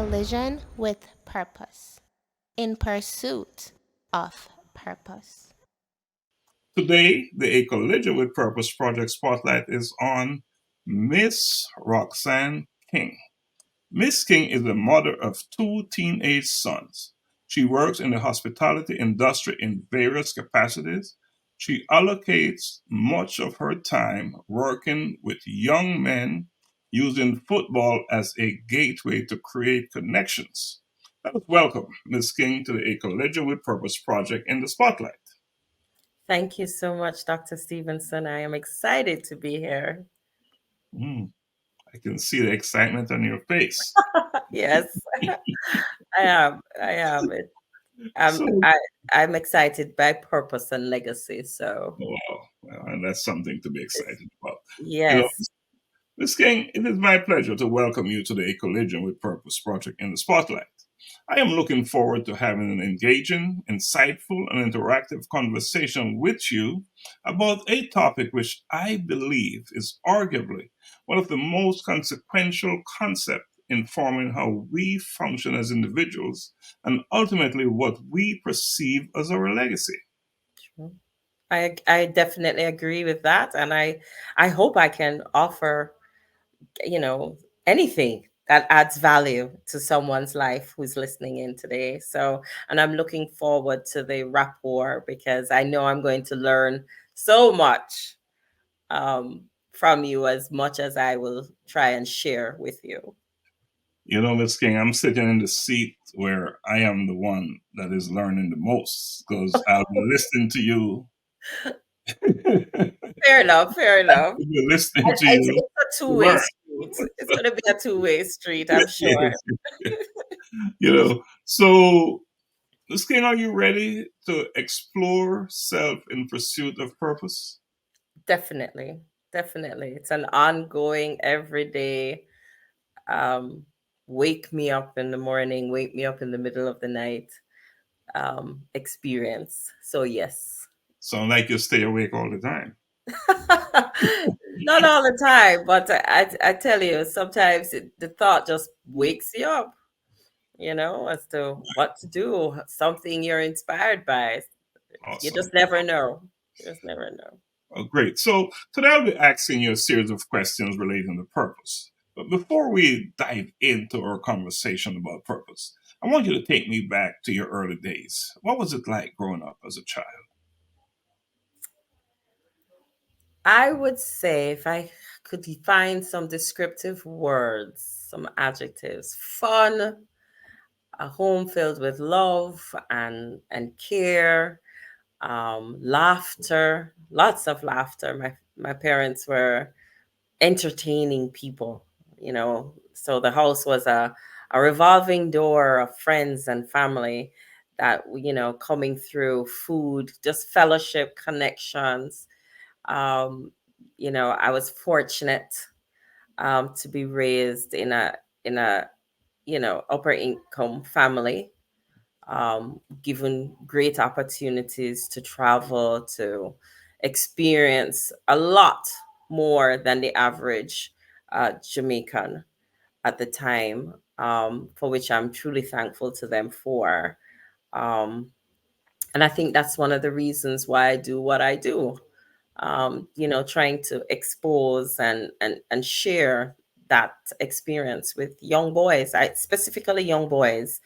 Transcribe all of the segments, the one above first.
collision with purpose, in pursuit of purpose. Today, the A Collision with Purpose Project Spotlight is on Miss Roxanne King. Miss King is the mother of two teenage sons. She works in the hospitality industry in various capacities. She allocates much of her time working with young men, using football as a gateway to create connections. Let us welcome Miss King to the A Collision with Purpose project in the spotlight. Thank you so much, Dr. Stephenson. I am excited to be here. Mm, I can see the excitement on your face. Yes, I am. I am. So, I'm excited by purpose and legacy. So, wow, well, and that's something to be it's, excited about. You know, yes. Ms. King, it is my pleasure to welcome you to the A Collision with Purpose project in the spotlight. I am looking forward to having an engaging, insightful, and interactive conversation with you about a topic which I believe is arguably one of the most consequential concepts in forming how we function as individuals and ultimately what we perceive as our legacy. I definitely agree with that, and I hope I can offer you know anything that adds value to someone's life who's listening in today. So, and I'm looking forward to the rapport because I know I'm going to learn so much from you as much as I will try and share with you. You know, Miss King, I'm sitting in the seat where I am the one that is learning the most because I'll be listening to you. Fair enough. Fair enough. Be listening to It's, you it's a to two-way learn. street. It's going to be a two-way street, I'm sure. Yes. So Miss King, are you ready to explore self in pursuit of purpose? Definitely. Definitely. It's an ongoing, everyday, um, wake me up in the morning, wake me up in the middle of the night experience. So, yes. Sound like you stay awake all the time. Not all the time, but I tell you, sometimes the thought just wakes you up, as to what to do, something you're inspired by. You Awesome. just never know. You just never know. Oh, great. So today I'll be asking you a series of questions relating to purpose. But before we dive into our conversation about purpose, I want you to take me back to your early days. What was it like growing up as a child? I would say if I could define some descriptive words, some adjectives: fun, a home filled with love and care, laughter, lots of laughter. My parents were entertaining people, so the house was a revolving door of friends and family that, coming through, food, just fellowship, connections. um I was fortunate to be raised in a upper income family, given great opportunities to travel, to experience a lot more than the average Jamaican at the time, for which I'm truly thankful to them for. Um, and I think that's one of the reasons why I do what I do. Trying to expose and share that experience with young boys, I specifically young boys,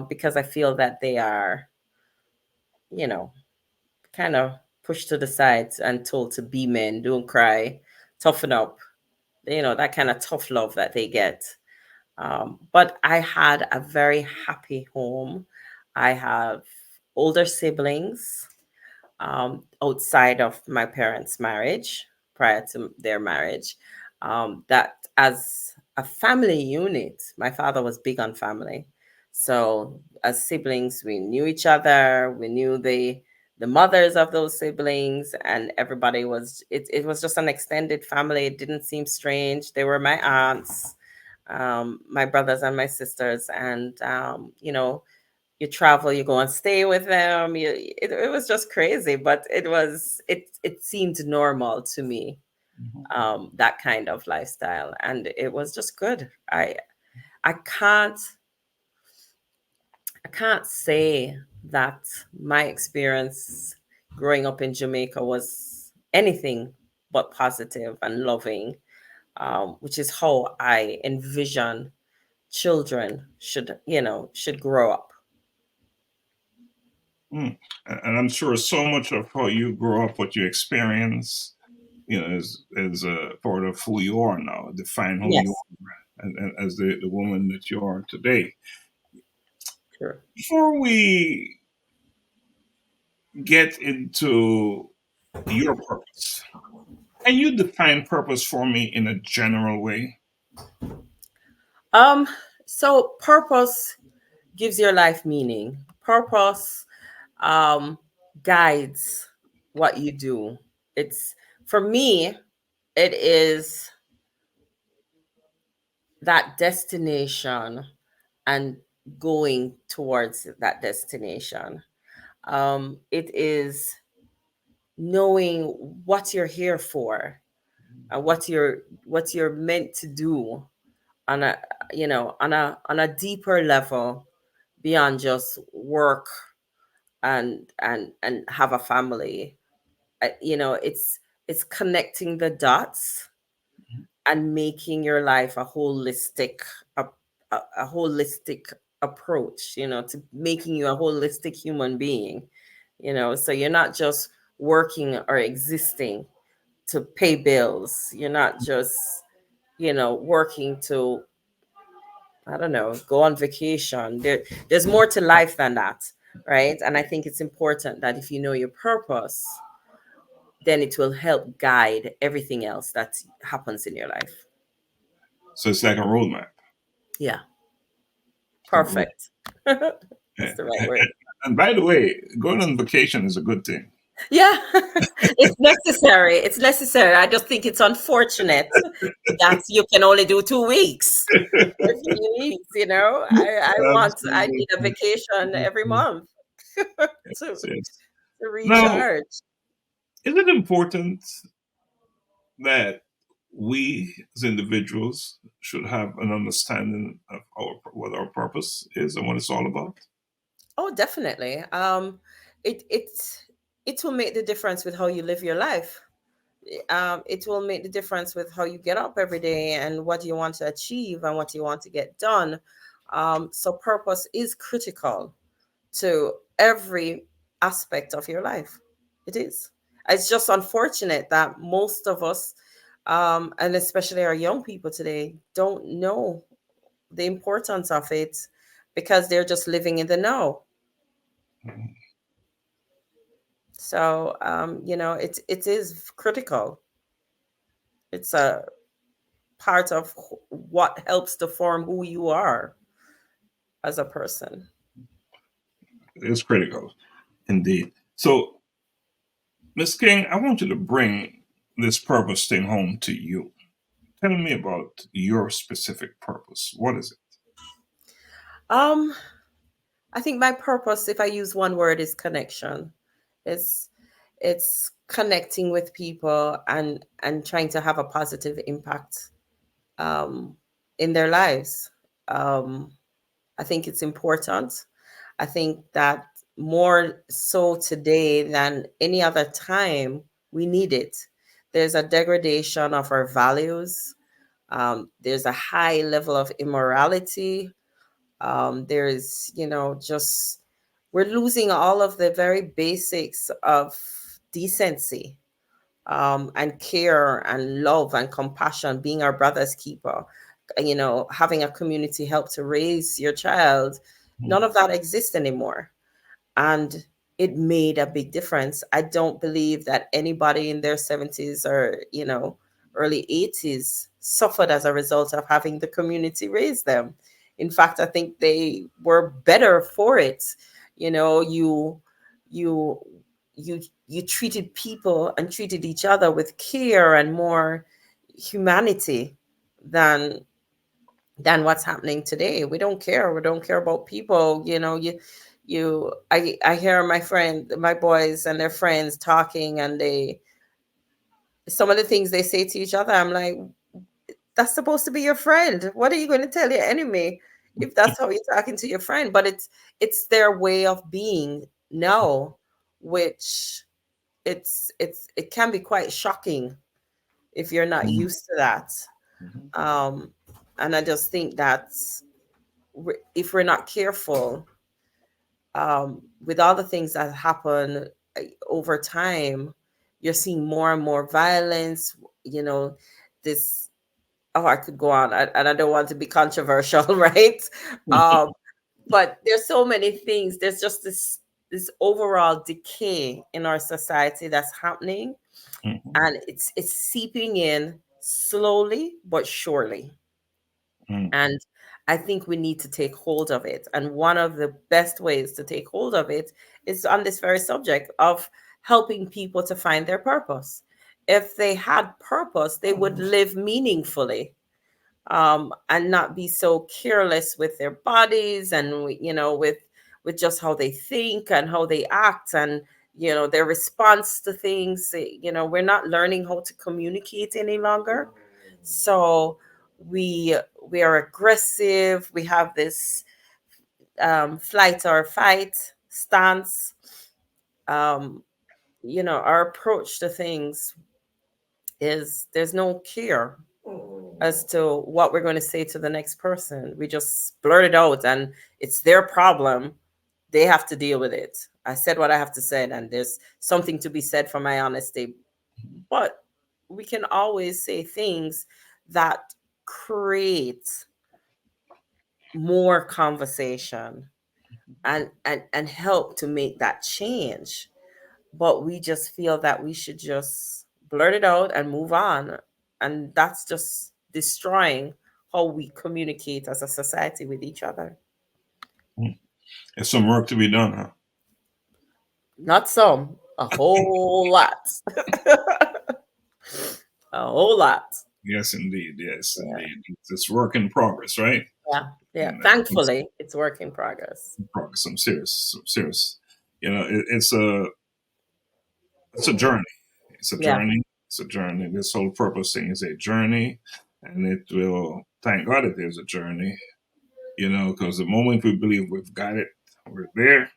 because I feel that they are, you know, kind of pushed to the side and told to be men, don't cry, toughen up, that kind of tough love that they get. But I had a very happy home. I have older siblings, outside of my parents' marriage, prior to their marriage. That as a family unit, my father was big on family. So as siblings, we knew each other. We knew the mothers of those siblings, and everybody was. It was just an extended family. It didn't seem strange. They were my aunts, my brothers and my sisters, and you travel, you go and stay with them. It was just crazy, but it seemed normal to me, Mhm. that kind of lifestyle, and it was just good. I can't I can't say that my experience growing up in Jamaica was anything but positive and loving, which is how I envision children should grow up. Mm. And I'm sure so much of how you grow up, what you experience, is a part of who you are now, define who you Yes, are, and as the woman that you are today. true. Before we get into your purpose, can you define purpose for me in a general way? Um, so purpose gives your life meaning. Purpose um guides what you do. It's For me, it is that destination and going towards that destination. It is knowing what you're here for and what you're meant to do on a on a deeper level beyond just work and have a family. It's connecting the dots and making your life a, a holistic approach, to making you a holistic human being, so you're not just working or existing to pay bills. You're not just, working to, I don't know, go on vacation. There's more to life than that, right? And I think it's important that if you know your purpose, then it will help guide everything else that happens in your life. So it's like a roadmap. Yeah, It's like a road. perfect. That's Yeah. the right word. And by the way, going on vacation is a good thing. Yeah, it's necessary. It's necessary. I just think it's unfortunate that you can only do 2 weeks or 3 weeks. I need a Absolutely. vacation every month to Yes, yes. to Now, recharge. is it important that we as individuals should have an understanding of what our purpose is and what it's all about? Oh, definitely. It it it will make the difference with how you live your life. It will make the difference with how you get up every day and what you want to achieve and what you want to get done. So purpose is critical to every aspect of your life. It is. It's just unfortunate that most of us, and especially our young people today, don't know the importance of it because they're just living in the now. Mhm. So, it is critical. It's a part of what helps to form who you are as a person. It's critical indeed. So, Miss King, I want you to bring this purpose thing home to you. Tell me about your specific purpose. What is it? Um, I think my purpose, if I use one word, is connection. It's it's connecting with people and trying to have a positive impact um, in their lives. Um, I think it's important. I think that more so today than any other time, we need it. There's a degradation of our values. There's a high level of immorality. There's, just we're losing all of the very basics of decency, and care and love and compassion, being our brother's keeper, having a community help to raise your child. None of that exists anymore. And it made a big difference. I don't believe that anybody in their 70s or, early 80s suffered as a result of having the community raise them. In fact, I think they were better for it. You you you you treated people and treated each other with care and more humanity than what's happening today. We don't care. We don't care about people. I hear my boys and their friends talking, and some of the things they say to each other, I'm like, that's supposed to be your friend. What are you going to tell your enemy if that's how you're talking to your friend? But it's their way of being now, which it can be quite shocking if you're not Mhm. used to that. Mhm. Um, and I just think that if we're not careful, with all the things that happen over time, you're seeing more and more violence. You know, this. Oh, I could go on, and I don't want to be controversial, right? Um, but there's so many things. There's just this overall decay in our society that's happening, Mhm. and it's seeping in slowly but surely. Mhm. And I think we need to take hold of it. And one of the best ways to take hold of it is on this very subject of helping people to find their purpose. If they had purpose, they would live meaningfully, and not be so careless with their bodies and with just how they think and how they act, and their response to things. We're not learning how to communicate any longer, so we we are aggressive. We have this flight or fight stance. um, our approach to things is there's no care as to what we're going to say to the next person. We just blurt it out, and it's their problem. They have to deal with it. I said what I have to say, and there's something to be said for my honesty. But we can always say things that create more conversation and help to make that change. But we just feel that we should just blurt it out and move on. And that's just destroying how we communicate as a society with each other. Mhm. There's some work to be done, huh? Not some, a whole lot. A whole lot. Yes, indeed. Yes, Yeah. indeed. It's work in progress, right? Yeah. Yeah. And it's Thankfully, it's work in progress. progress. Some serious, some serious. It's a journey. It's a Yeah. journey. It's a journey. This whole purpose thing is a journey, and it will. Thank God it is a journey. Because the moment we believe we've got it, we're there. It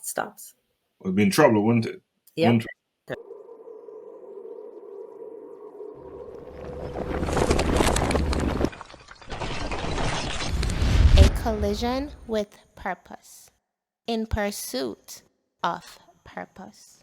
stops. We'll be in trouble, wouldn't it? Yep. Wouldn't A collision with purpose. In pursuit of purpose.